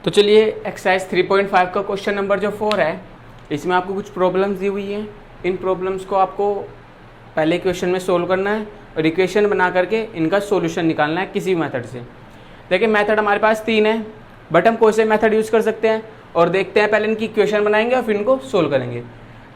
तो चलिए एक्सरसाइज 3.5 का क्वेश्चन नंबर जो 4 है, इसमें आपको कुछ प्रॉब्लम्स दी हुई हैं। इन प्रॉब्लम्स को आपको पहले क्वेश्चन में सोल्व करना है और इक्वेशन बना करके इनका सॉल्यूशन निकालना है किसी भी मेथड से। देखिए मेथड हमारे पास 3 है, बट हम कोई से मेथड यूज़ कर सकते हैं और देखते हैं। पहले इनकी इक्वेशन बनाएंगे और फिर इनको सोल्व करेंगे।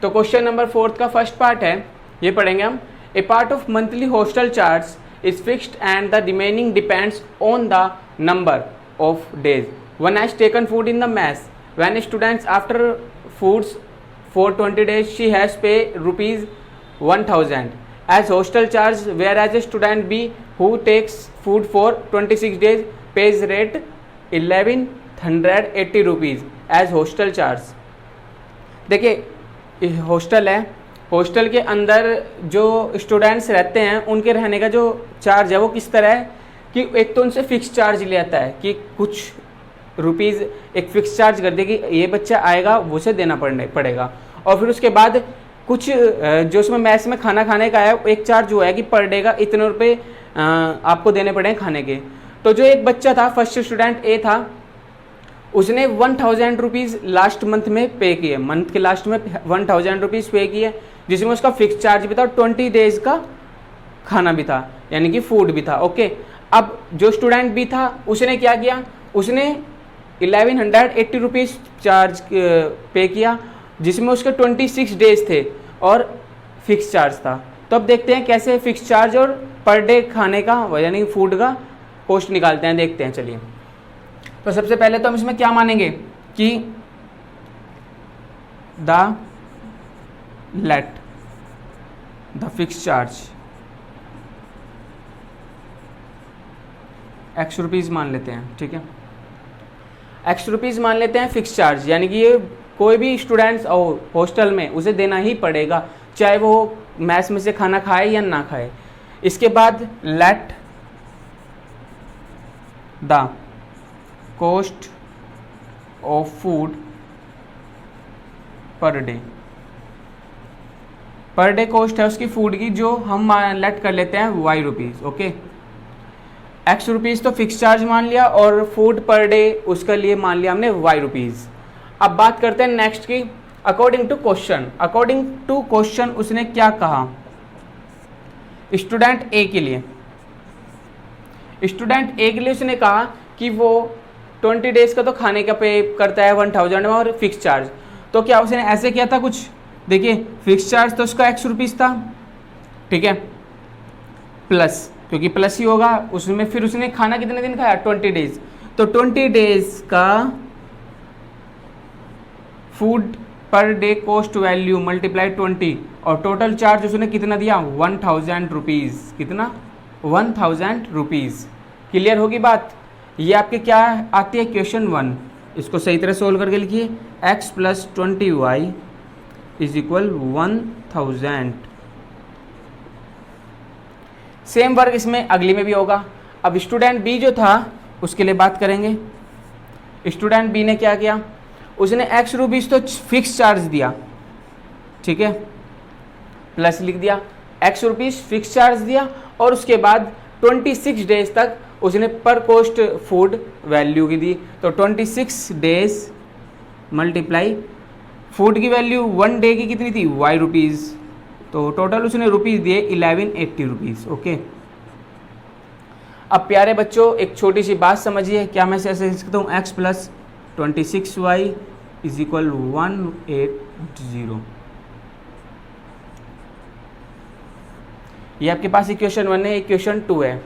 तो क्वेश्चन नंबर 4 का फर्स्ट पार्ट है, ये पढ़ेंगे हम। A part of monthly hostel charge is fixed and the remaining depends on the number of days one has taken food in the mess. When students after foods for 20 days, she has pay rupees 1000 as hostel charge, whereas a student B who takes food for 26 days pays rate 1180 rupees as hostel charge. देखिए hostel है, hostel के अंदर जो students रहते हैं उनके रहने का जो चार्ज है वो किस तरह है कि एक तो उनसे फिक्स चार्ज ले आता है कि कुछ रुपीज़ एक फिक्स चार्ज कर दे कि ये बच्चा आएगा वो से देना पड़ेगा। और फिर उसके बाद कुछ जो उसमें मैस में खाना खाने का है एक चार्ज जो है कि पर डे का इतने रुपये आपको देने पड़ेंगे खाने के। तो जो एक बच्चा था, फर्स्ट स्टूडेंट ए था, उसने 1000 रुपीज़ लास्ट मंथ में पे किए, मंथ के लास्ट में 1000 रुपीज़ पे किए, जिसमें उसका फिक्स चार्ज भी था और 20 डेज का खाना भी था, यानी कि फूड भी था। ओके, अब जो स्टूडेंट भी था उसने क्या किया, उसने 1180 रुपीज़ चार्ज पे किया, जिसमें उसके 26 डेज थे और फिक्स चार्ज था। तो अब देखते हैं कैसे फिक्स चार्ज और पर डे खाने का यानी फूड का कॉस्ट निकालते हैं, देखते हैं। चलिए, तो सबसे पहले तो हम इसमें क्या मानेंगे कि the let the fix charge x rupees मान लेते हैं, ठीक है। x रुपीज़ मान लेते हैं फिक्स चार्ज, यानी कि ये कोई भी स्टूडेंट्स और हॉस्टल में उसे देना ही पड़ेगा, चाहे वो मैस में से खाना खाए या ना खाए। इसके बाद let the cost of food per day, per day cost है उसकी फूड की, जो हम लेट कर लेते हैं y rupees. Okay, x rupees तो फिक्स चार्ज मान लिया और फूड पर डे उसका लिए मान लिया हमने y रुपीज़। अब बात करते हैं नेक्स्ट की, according to question. According to question उसने क्या कहा स्टूडेंट ए के लिए। स्टूडेंट ए के लिए उसने कहा कि वो 20 डेज का तो खाने का पे करता है 1000 में और फिक्स चार्ज। तो क्या उसने ऐसे किया था कुछ, देखिए फिक्स चार्ज तो उसका x रुपीज़ था, ठीक है, प्लस, क्योंकि प्लस ही होगा उसमें, फिर उसने खाना कितने दिन खाया 20 डेज, तो 20 डेज का food per day cost value multiply 20 और टोटल चार्ज उसने कितना दिया 1000 रुपीज़। कितना 1000 रुपीज़। क्लियर होगी बात। ये आपके क्या आती है क्वेश्चन 1, इसको सही तरह सोल्व करके लिखिए, x + 20y is equal 1000। Same work इसमें अगली में भी होगा। अब स्टूडेंट बी जो था उसके लिए बात करेंगे। स्टूडेंट बी ने क्या किया, उसने x रुपीज़ तो फिक्स चार्ज दिया, ठीक है, प्लस लिख दिया, x रुपीज़ फिक्स चार्ज दिया और उसके बाद 26 डेज तक उसने पर कॉस्ट फूड वैल्यू की दी। तो 26 डेज मल्टीप्लाई फूड की वैल्यू 1 डे की कितनी थी y रुपीज़, तो टोटल उसने रुपीज़ दिए 1180 रुपीज़। ओके, अब प्यारे बच्चों एक छोटी सी बात समझिए, क्या मैं ऐसे लिख सकता हूँ x + 26y इज इक्वल 180। ये आपके पास इक्वेशन 1 है, इक्वेशन 2 है।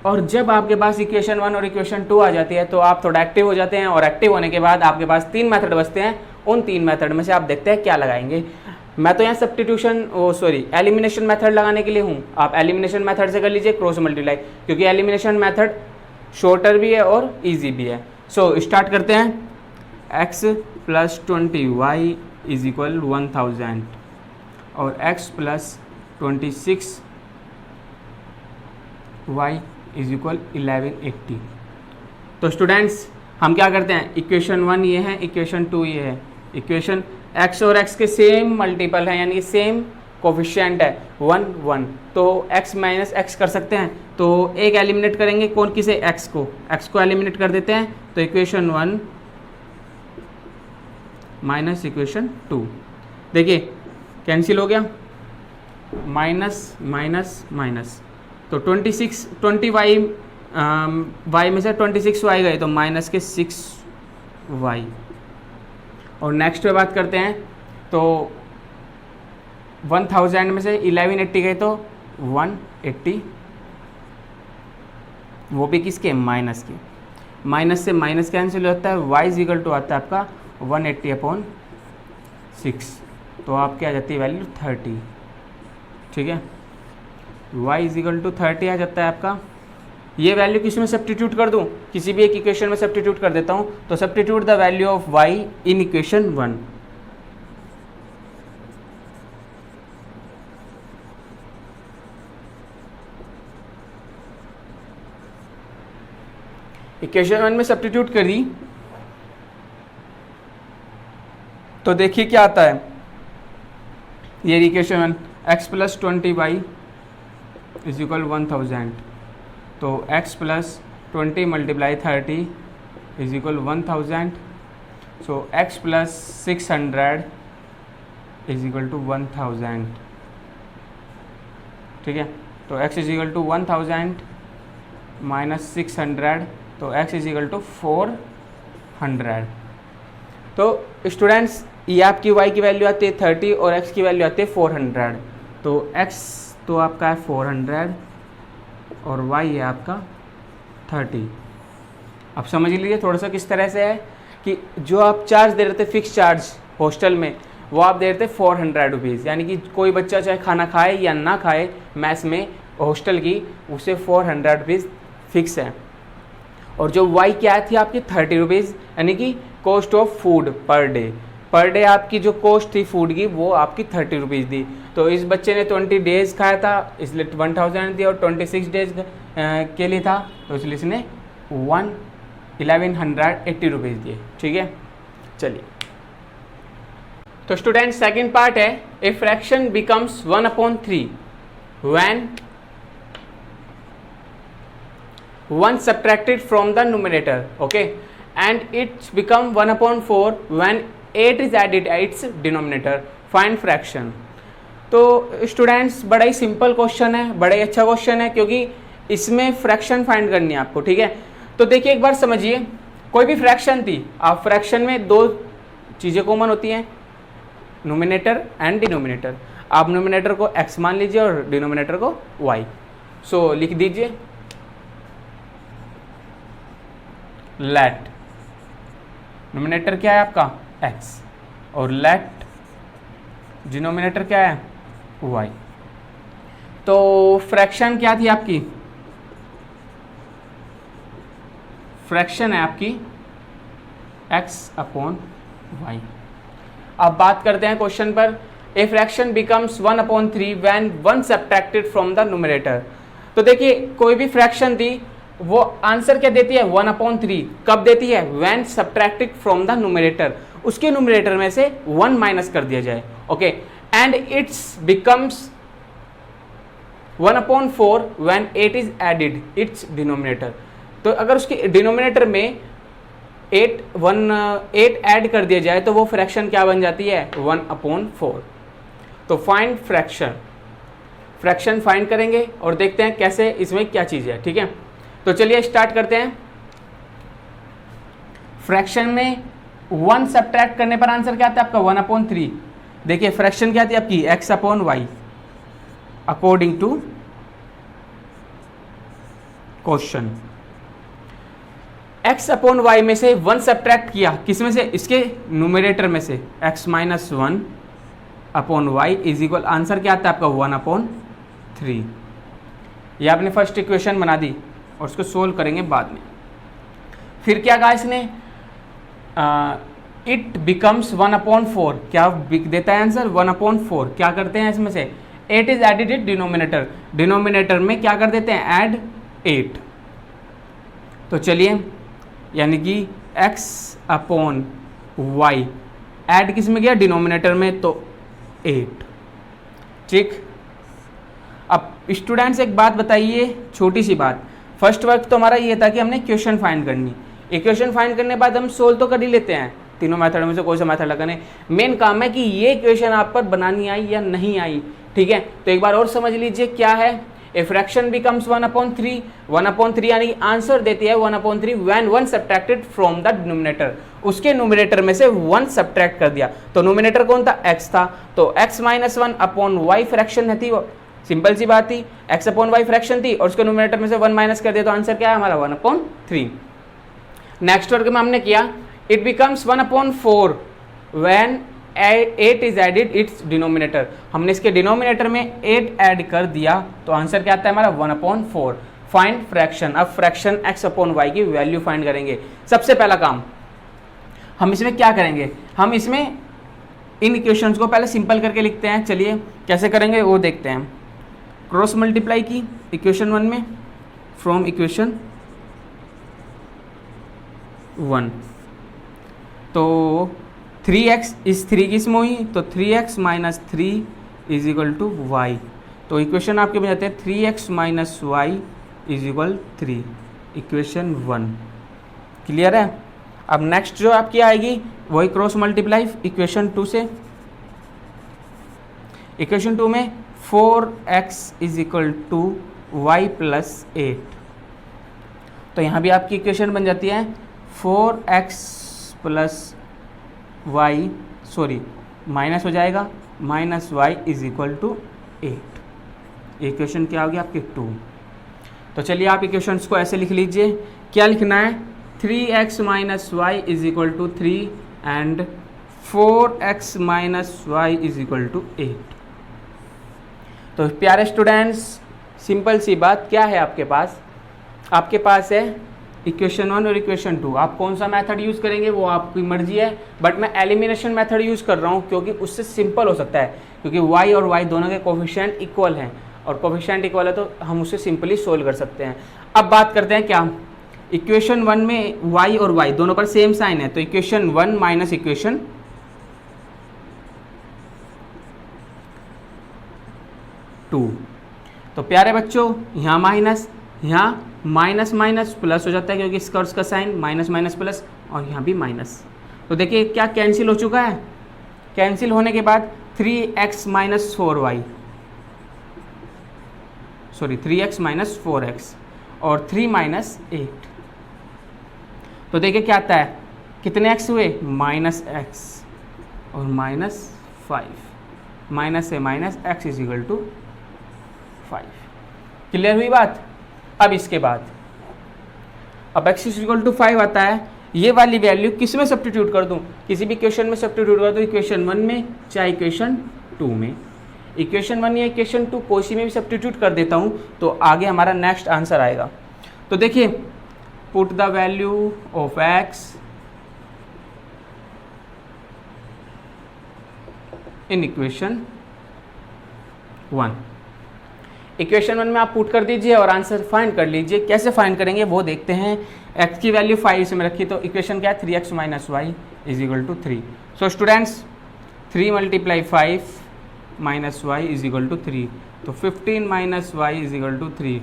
और जब आपके पास इक्वेशन 1 और इक्वेशन 2 आ जाती है तो आप थोड़ा एक्टिव हो जाते हैं, और एक्टिव होने के बाद आपके पास 3 मेथड बचते हैं। उन 3 मेथड में से आप देखते हैं क्या लगाएंगे। मैं तो यहाँ सब्स्टिट्यूशन एलिमिनेशन मेथड लगाने के लिए हूँ, आप एलिमिनेशन मेथड से कर लीजिए क्रॉस मल्टीप्लाई, क्योंकि एलिमिनेशन मेथड शॉर्टर भी है और ईजी भी है। सो स्टार्ट करते हैं। x + 20y इज इक्वल 1000 और x + 26y इज इक्वल 1180। तो स्टूडेंट्स हम क्या करते हैं, इक्वेशन 1 ये है, इक्वेशन 2 ये है। इक्वेशन x और x के सेम मल्टीपल है, यानी कि सेम कोफिशिएंट है 1 1, तो x माइनस एक्स कर सकते हैं। तो एक एलिमिनेट करेंगे, कौन किसे, x को एलिमिनेट कर देते हैं। तो इक्वेशन 1 माइनस इक्वेशन 2, देखिए कैंसिल हो गया, माइनस माइनस माइनस, तो 20 y में से 26 y गए तो माइनस के 6 y। और नेक्स्ट पे बात करते हैं, तो 1000 में से 1180 गए तो 180, वो भी किसके, माइनस के। माइनस से माइनस कैंसिल होता है, y इज इक्वल टू आता है आपका 180/6, तो आपकी आ जाती है वैल्यू 30, ठीक है। y इज इक्वल टू 30 आ जाता है आपका। ये वैल्यू किस में सब्स्टिट्यूट कर दूं, किसी भी एक इक्वेशन में सब्स्टिट्यूट कर देता हूं। तो substitute the value of y in equation 1। Equation 1 में सब्स्टिट्यूट करी तो देखिए क्या आता है, ये equation 1, x plus 20y is equal 1000, तो x plus 20 multiply 30 is equal 1000, so x plus 600 is equal to 1000, ठीक है। तो x is equal to 1000 minus 600, तो x इज इक्वल टू 400। तो स्टूडेंट्स ये आपकी y की वैल्यू आती है 30 और x की वैल्यू आती है 400, तो x तो आपका है 400 और y है आपका 30। अब समझ लीजिए थोड़ा सा किस तरह से है कि जो आप चार्ज दे रहे थे फिक्स चार्ज हॉस्टल में, वो आप दे रहे थे 400 रुपीज़, यानी कि कोई बच्चा चाहे खाना खाए या ना खाए मैस में हॉस्टल की, उसे 400 रुपीज़ फिक्स है। और जो y क्या थी आपकी 30 रुपीज़, यानी कि cost of food per day आपकी जो कॉस्ट थी फूड की वो आपकी 30 रुपीज़ दी। तो इस बच्चे ने 20 डेज़ खाया था इसलिए 1000 दिया, और 26 डेज के लिए था तो इसलिए इसने 1180 रुपीज़ दिए, ठीक है। चलिए तो स्टूडेंट सेकंड पार्ट है, a fraction becomes 1/3 when 1 subtracted from the numerator, okay, and it become 1/4 when 8 is added at its denominator. Find fraction. तो स्टूडेंट्स बड़ा ही सिंपल क्वेश्चन है, बड़ा ही अच्छा क्वेश्चन है, क्योंकि इसमें फ्रैक्शन फाइंड करनी है आपको, ठीक है। तो देखिए एक बार समझिए, कोई भी फ्रैक्शन थी, आप फ्रैक्शन में दो चीज़ें कॉमन होती हैं, नोमिनेटर एंड डिनोमिनेटर। आप नोमिनेटर को x मान लीजिए और डिनोमिनेटर को y। सो लिख दीजिए लेट नोमिनेटर क्या है आपका x और लेट डिनोमिनेटर क्या है y। तो फ्रैक्शन क्या थी आपकी, फ्रैक्शन है आपकी x/y। अब बात करते हैं क्वेश्चन पर, a fraction becomes 1/3 when 1 subtracted from the numerator. तो देखिए कोई भी फ्रैक्शन थी वो आंसर क्या देती है 1/3, कब देती है, when subtracted from the numerator, उसके न्यूमरेटर में से 1 माइनस कर दिया जाए, okay, and it's becomes 1/4 when 8 is added it's denominator. तो अगर उसके डिनोमिनेटर में 8 ऐड कर दिया जाए तो वो फ्रैक्शन क्या बन जाती है 1/4। तो फाइंड फ्रैक्शन फाइंड करेंगे और देखते हैं कैसे इसमें क्या चीज़ है, ठीक है। तो चलिए स्टार्ट करते हैं। फ्रैक्शन में 1 सब्ट्रैक्ट करने पर आंसर क्या आता है आपका 1/3। देखिए फ्रैक्शन क्या थी आपकी x/y according to question. x/y में से 1 सब्ट्रैक्ट किया, किस में से, इसके न्यूमरेटर में से, x-1/y इज इक्वल, आंसर क्या आता है आपका 1/3। ये आपने फर्स्ट इक्वेशन बना दी और उसको सोल्व करेंगे बाद में। फिर क्या कहा इसने, इट बिकम्स 1/4, क्या देता है आंसर 1/4। क्या करते हैं इसमें से 8 is added it denominator, denominator में क्या कर देते हैं ऐड 8। तो चलिए यानी कि x/y ऐड किस में गया डिनोमिनेटर में, तो 8। ठीक। अब स्टूडेंट्स एक बात बताइए, छोटी सी बात, फर्स्ट वर्क तो हमारा ये था कि हमने इक्वेशन फाइंड करनी। इक्वेशन फाइंड करने के बाद हम सोल्व तो कर ही लेते हैं, तीनों मेथड में से कोई सा मेथड लगाने। मेन काम है कि ये इक्वेशन आप पर बनानी आई या नहीं आई, ठीक है। तो एक बार और समझ लीजिए क्या है, ए फ्रैक्शन बिकम्स 1/3, 1/3 यानी आंसर देती है 1/3 when 1 subtracted from the denominator, उसके न्यूमरेटर में से 1 सब्ट्रैक्ट कर दिया। तो न्यूमरेटर कौन था, x था, तो x - 1/y फ्रैक्शन थी, वो सिंपल सी बात थी, x/y फ्रैक्शन थी और उसके न्यूमरेटर में से 1 माइनस कर दिया, तो आंसर क्या है हमारा 1/3। नेक्स्ट वर्क में हमने किया, it becomes 1/4 when 8 is added it's denominator, हमने इसके डिनोमिनेटर में 8 ऐड कर दिया, तो आंसर क्या आता है हमारा 1/4। फाइंड फ्रैक्शन, अब फ्रैक्शन x/y की वैल्यू फाइंड करेंगे। सबसे पहला काम हम इसमें क्या करेंगे, हम इसमें इन इक्वेशंस को पहले सिंपल करके लिखते हैं। चलिए कैसे करेंगे वो देखते हैं। क्रॉस मल्टीप्लाई की इक्वेशन 1 में, फ्रॉम इक्वेशन 1, तो 3x इस 3 की स्मॉल हुई, तो 3x - 3 = y, तो इक्वेशन आपके बन जाते हैं 3x - y = 3, इक्वेशन 1। क्लियर है। अब नेक्स्ट जो आपकी आएगी वही क्रॉस मल्टीप्लाई इक्वेशन 2 से। इक्वेशन 2 में 4x = y + 8, तो यहाँ भी आपकी इक्वेशन बन जाती है 4x + y, सॉरी माइनस हो जाएगा, -y = 8, इक्वेशन क्या होगी आपकी 2। तो चलिए आप इक्वेशंस को ऐसे लिख लीजिए, क्या लिखना है, 3x - y = 3 and 4x - y = 8। तो प्यारे स्टूडेंट्स, सिंपल सी बात क्या है आपके पास है इक्वेशन 1 और इक्वेशन 2। आप कौन सा मेथड यूज़ करेंगे वो आपकी मर्जी है, बट मैं एलिमिनेशन मेथड यूज़ कर रहा हूँ क्योंकि उससे सिंपल हो सकता है, क्योंकि y और y दोनों के कोफिशिएंट इक्वल हैं और कोफिशिएंट इक्वल है तो हम उससे सिंपली सोल्व कर सकते हैं। अब बात करते हैं क्या, इक्वेशन 1 में y और y दोनों पर सेम साइन है, तो इक्वेशन 1 माइनस इक्वेशन 2। तो प्यारे बच्चों यहाँ माइनस, यहाँ माइनस माइनस प्लस हो जाता है क्योंकि इसका और इसका साइन माइनस माइनस प्लस, और यहाँ भी माइनस। तो देखिए क्या कैंसिल हो चुका है, कैंसिल होने के बाद 3x - 4y, sorry 3x - 4x और 3 - 8, तो देखिए क्या आता है, कितने x हुए, -x और -5, माइनस से माइनस x = 5। क्लियर हुई बात। अब इसके बाद अब x = 5 आता है, ये वाली वैल्यू किस में सब्स्टिट्यूट कर दूं, किसी भी इक्वेशन में सब्स्टिट्यूट कर दूं, इक्वेशन 1 में चाहे इक्वेशन 2 में, इक्वेशन 1 या इक्वेशन 2 कोई में भी सब्स्टिट्यूट कर देता हूं, तो आगे हमारा नेक्स्ट आंसर आएगा। तो देखिए, put the value of x in equation 1। Equation 1 में आप पुट कर दीजिए और आंसर फाइंड कर लीजिए। कैसे फाइंड करेंगे वो देखते हैं। x की वैल्यू 5 इसमें रखी, तो इक्वेशन क्या है, 3x - y = 3। So students 3 × 5 - y = 3, तो 15 - y = 3,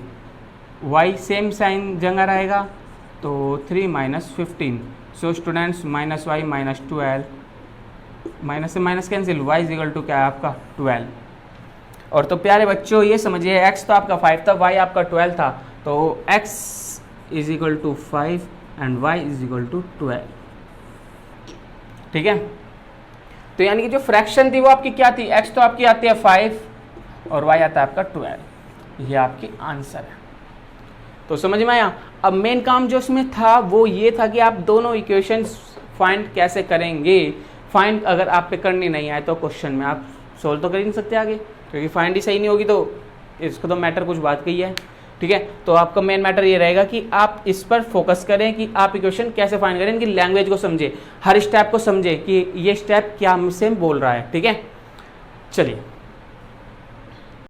y सेम साइन जगह रहेगा, तो 3 - 15। सो स्टूडेंट्स -y - 12, माइनस से माइनस कैंसिल, y = क्या है आपका 12। और तो प्यारे बच्चों ये समझिए, x तो आपका 5 था, y आपका 12 था, तो x = 5 एंड y = 12। ठीक है, तो यानी कि जो फ्रैक्शन थी वो आपकी क्या थी, x तो आपकी आती है 5 और y आता है आपका 12, ये आपकी आंसर है। तो समझ में आया। अब मेन काम जो इसमें था वो ये था कि आप दोनों इक्वेशंस फाइंड कैसे करेंगे। फाइंड अगर आप पे करनी नहीं आए तो क्वेश्चन में आप सोल्व तो कर ही नहीं सकते आगे, क्योंकि फाइंड ही सही नहीं होगी तो इसको तो मैटर कुछ बात की है। ठीक है, तो आपका मेन मैटर ये रहेगा कि आप इस पर फोकस करें कि आप इक्वेशन कैसे फाइंड करें, इनकी लैंग्वेज को समझे, हर स्टेप को समझे कि ये स्टेप क्या हमसे बोल रहा है। ठीक है, चलिए